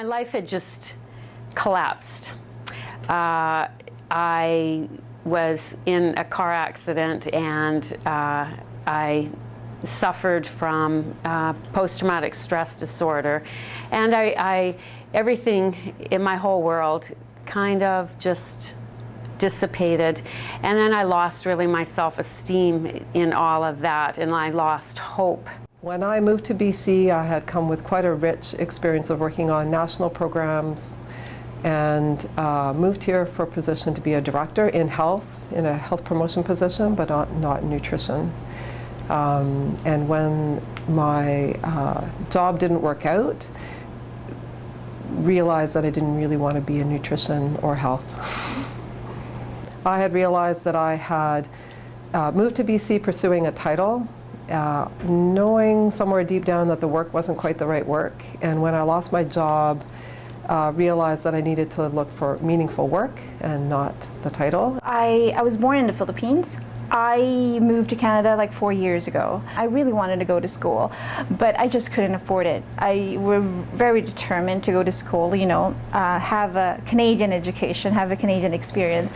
life had just collapsed. I was in a car accident, and I suffered from post-traumatic stress disorder, and everything in my whole world kind of just dissipated. And then I lost really my self-esteem in all of that, and I lost hope. When I moved to BC, I had come with quite a rich experience of working on national programs, and moved here for a position to be a director in health, in a health promotion position, but not nutrition. And when my job didn't work out, realized that I didn't really want to be in nutrition or health. I had realized that I had moved to BC pursuing a title, knowing somewhere deep down that the work wasn't quite the right work. And when I lost my job, realized that I needed to look for meaningful work and not the title. I was born in the Philippines. I moved to Canada like 4 years ago. I really wanted to go to school, but I just couldn't afford it. I was very determined to go to school, you know, have a Canadian education, have a Canadian experience.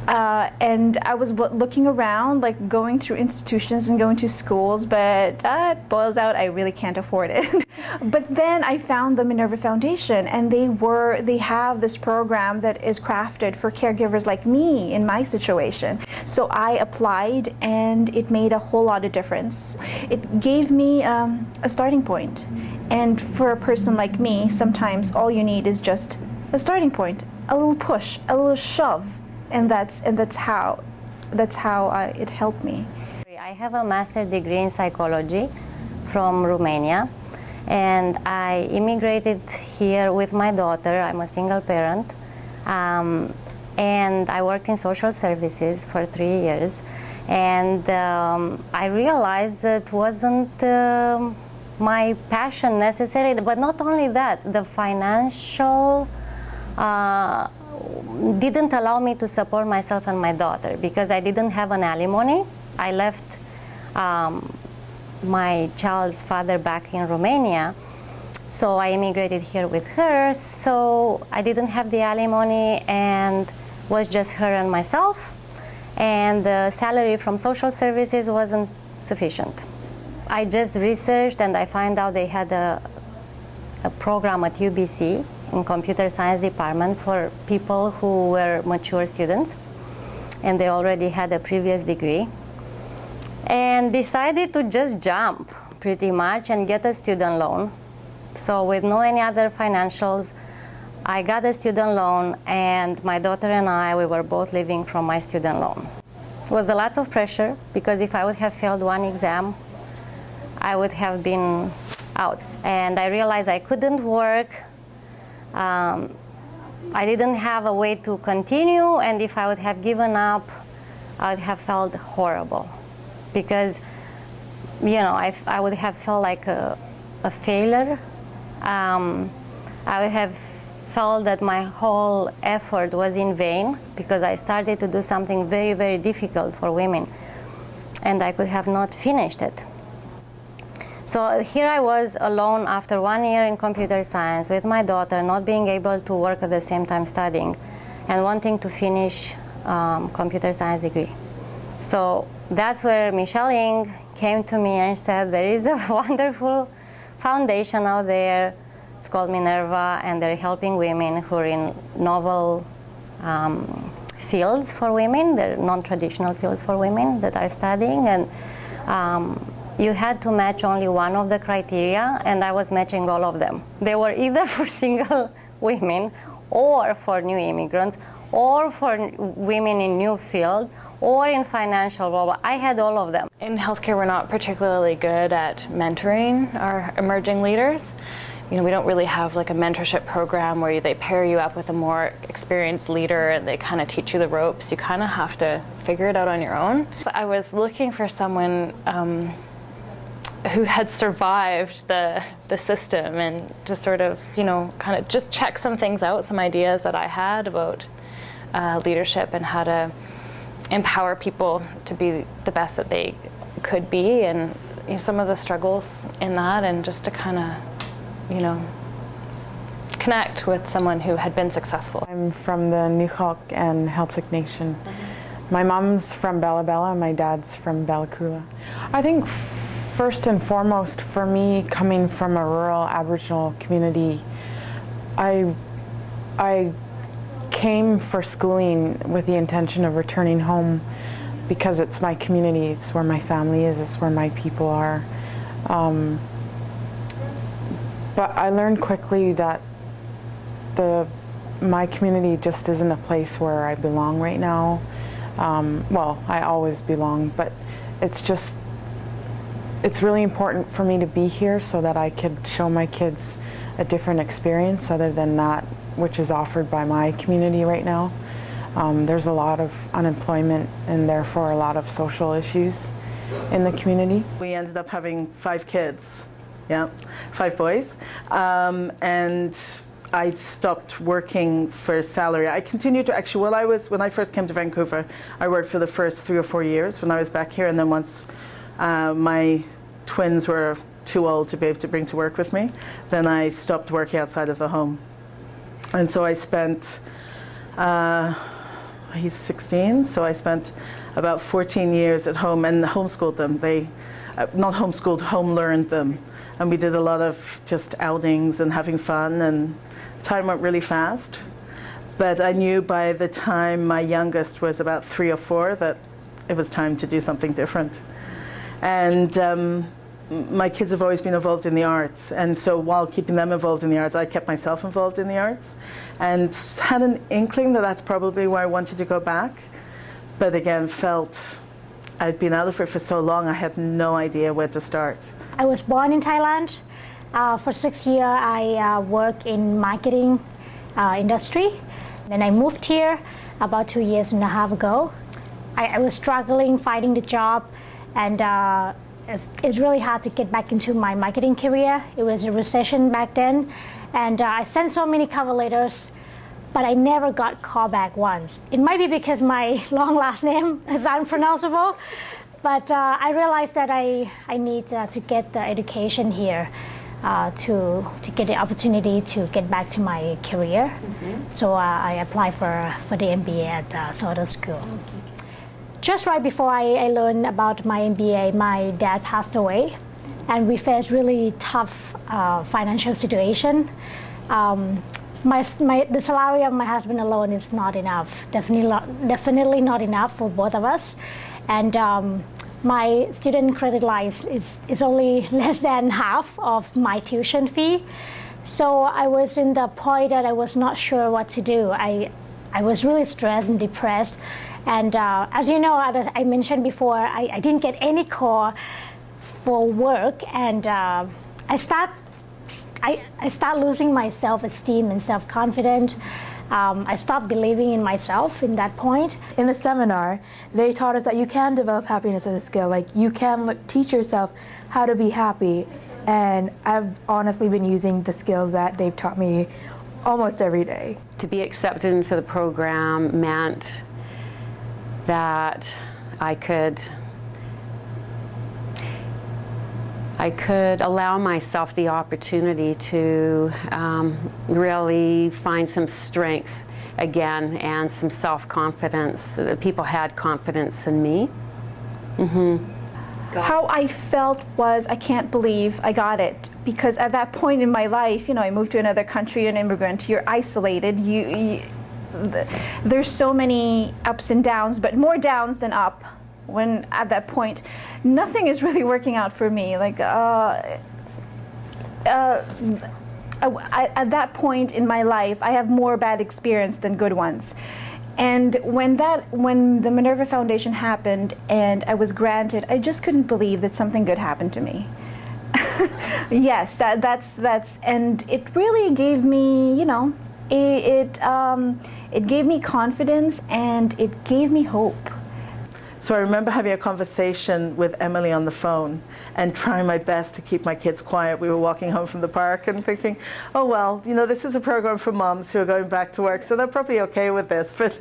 And I was looking around, like going through institutions and going to schools, but it boils out, I really can't afford it. But then I found the Minerva Foundation, and they have this program that is crafted for caregivers like me in my situation. So I applied, and it made a whole lot of difference. It gave me a starting point. And for a person like me, sometimes all you need is just a starting point, a little push, a little shove. And that's how it helped me. I have a master's degree in psychology from Romania, and I immigrated here with my daughter. I'm a single parent, and I worked in social services for 3 years, and I realized it wasn't my passion necessarily, but not only that, the financial didn't allow me to support myself and my daughter, because I didn't have an alimony. I left my child's father back in Romania, so I immigrated here with her, so I didn't have the alimony, and was just her and myself, and the salary from social services wasn't sufficient. I just researched, and I found out they had a program at UBC in computer science department for people who were mature students, and they already had a previous degree, and decided to just jump pretty much and get a student loan. So with no any other financials, I got a student loan, and my daughter and I, we were both living from my student loan. It was a lot of pressure, because if I would have failed one exam, I would have been out. And I realized I couldn't work. I didn't have a way to continue, and if I would have given up, I would have felt horrible, because, you know, I would have felt like a failure. I would have felt that my whole effort was in vain, because I started to do something very, very difficult for women, and I could have not finished it. So here I was alone after 1 year in computer science with my daughter, not being able to work at the same time studying, and wanting to finish computer science degree. So that's where Michelle Ng came to me and said, there is a wonderful foundation out there. It's called Minerva, and they're helping women who are in novel fields for women. They're non-traditional fields for women that are studying, and you had to match only one of the criteria, and I was matching all of them. They were either for single women, or for new immigrants, or for women in new field, or in financial role. I had all of them. In healthcare, we're not particularly good at mentoring our emerging leaders. You know, we don't really have like a mentorship program where they pair you up with a more experienced leader and they kind of teach you the ropes. You kind of have to figure it out on your own. So I was looking for someone who had survived the system, and to sort of, you know, kind of just check some things out, some ideas that I had about leadership and how to empower people to be the best that they could be, and, you know, some of the struggles in that, and just to kind of, you know, connect with someone who had been successful. I'm from the Nukok and Celtic Nation. My mom's from Bella Bella, my dad's from Bellacoola. I think first and foremost for me, coming from a rural Aboriginal community, I came for schooling with the intention of returning home because it's my community, it's where my family is, it's where my people are. But I learned quickly that my community just isn't a place where I belong right now. Well, I always belong, but it's really important for me to be here so that I could show my kids a different experience other than that which is offered by my community right now. There's a lot of unemployment and therefore a lot of social issues in the community. We ended up having 5 kids, yeah, 5 boys, and I stopped working for salary. I continued to actually, when I first came to Vancouver, I worked for the first 3 or 4 years when I was back here, and then once my twins were too old to be able to bring to work with me, then I stopped working outside of the home. And so I spent, he's 16, so I spent about 14 years at home and homeschooled them. They, not homeschooled, home learned them. And we did a lot of just outings and having fun, and time went really fast. But I knew by the time my youngest was about 3 or 4 that it was time to do something different. And my kids have always been involved in the arts, and so while keeping them involved in the arts, I kept myself involved in the arts and had an inkling that that's probably where I wanted to go back, but again felt I'd been out of it for so long I had no idea where to start. I was born in Thailand. For 6 years I worked in marketing industry. Then I moved here about 2.5 years ago. I was struggling finding the job, and it's really hard to get back into my marketing career. It was a recession back then, and I sent so many cover letters, but I never got called back once. It might be because my long last name is unpronounceable, but I realized that I need to get the education here to get the opportunity to get back to my career. Mm-hmm. So I applied for the MBA at Soda School. Just right before I learned about my MBA, my dad passed away, and we faced really tough financial situation. The salary of my husband alone is not enough, definitely not enough for both of us. And my student credit line is only less than half of my tuition fee. So I was in the point that I was not sure what to do. I was really stressed and depressed. And as you know, I mentioned before, I didn't get any call for work, and I start losing my self-esteem and self-confidence. I stopped believing in myself in that point. In the seminar, they taught us that you can develop happiness as a skill. Like, you can teach yourself how to be happy. And I've honestly been using the skills that they've taught me almost every day. To be accepted into the program meant that I could allow myself the opportunity to really find some strength again and some self-confidence, so that people had confidence in me. Mm-hmm. How I felt was, I can't believe I got it, because at that point in my life, you know, I moved to another country, an immigrant, you're isolated, there's so many ups and downs, but more downs than up. When at that point, nothing is really working out for me. Like at that point in my life, I have more bad experience than good ones. And when the Minerva Foundation happened and I was granted, I just couldn't believe that something good happened to me. Yes, that's, and it really gave me, you know, it gave me confidence and it gave me hope. So I remember having a conversation with Emily on the phone and trying my best to keep my kids quiet. We were walking home from the park and thinking, oh, well, you know, this is a program for moms who are going back to work, so they're probably okay with this. But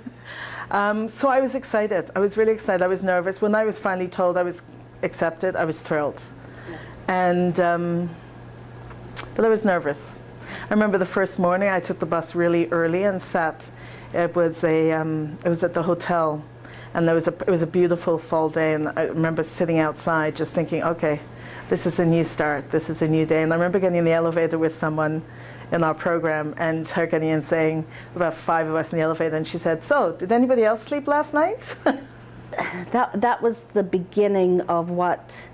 so I was excited. I was really excited. I was nervous. When I was finally told I was accepted, I was thrilled. And but I was nervous. I remember the first morning I took the bus really early and sat. It was at the hotel, and it was a beautiful fall day, and I remember sitting outside just thinking, okay, this is a new start, this is a new day. And I remember getting in the elevator with someone in our program, and her getting in saying, about 5 of us in the elevator, and she said, so, did anybody else sleep last night? That was the beginning of what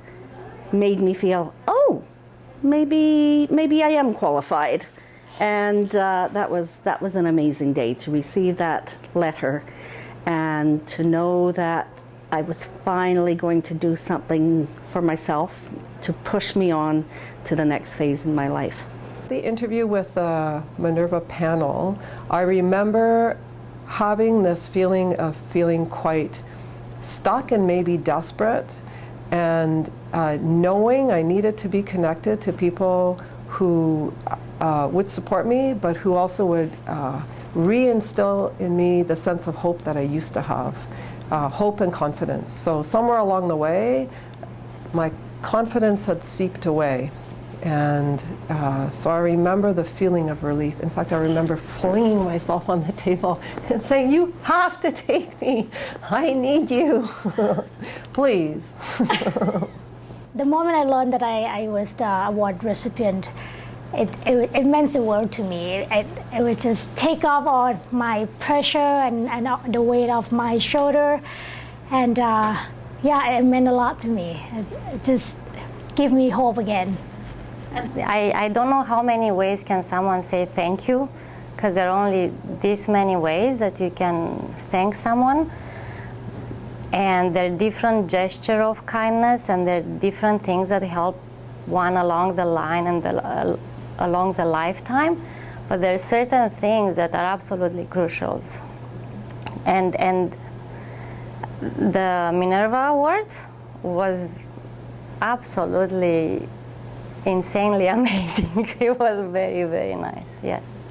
made me feel, oh, maybe I am qualified. And that was an amazing day to receive that letter and to know that I was finally going to do something for myself to push me on to the next phase in my life. The interview with the Minerva panel, I remember having this feeling of feeling quite stuck and maybe desperate, and knowing I needed to be connected to people who would support me, but who also would reinstill in me the sense of hope that I used to have, hope and confidence. So somewhere along the way, my confidence had seeped away. And so I remember the feeling of relief. In fact, I remember flinging myself on the table and saying, you have to take me. I need you. Please. The moment I learned that I was the award recipient, it meant the world to me. It was just take off all my pressure and the weight off my shoulder. And yeah, it meant a lot to me. It just gave me hope again. I don't know how many ways can someone say thank you, because there are only this many ways that you can thank someone. And there are different gestures of kindness, and there are different things that help one along the line and along the lifetime. But there are certain things that are absolutely crucial. And the Minerva Award was absolutely insanely amazing. It was very, very nice, yes.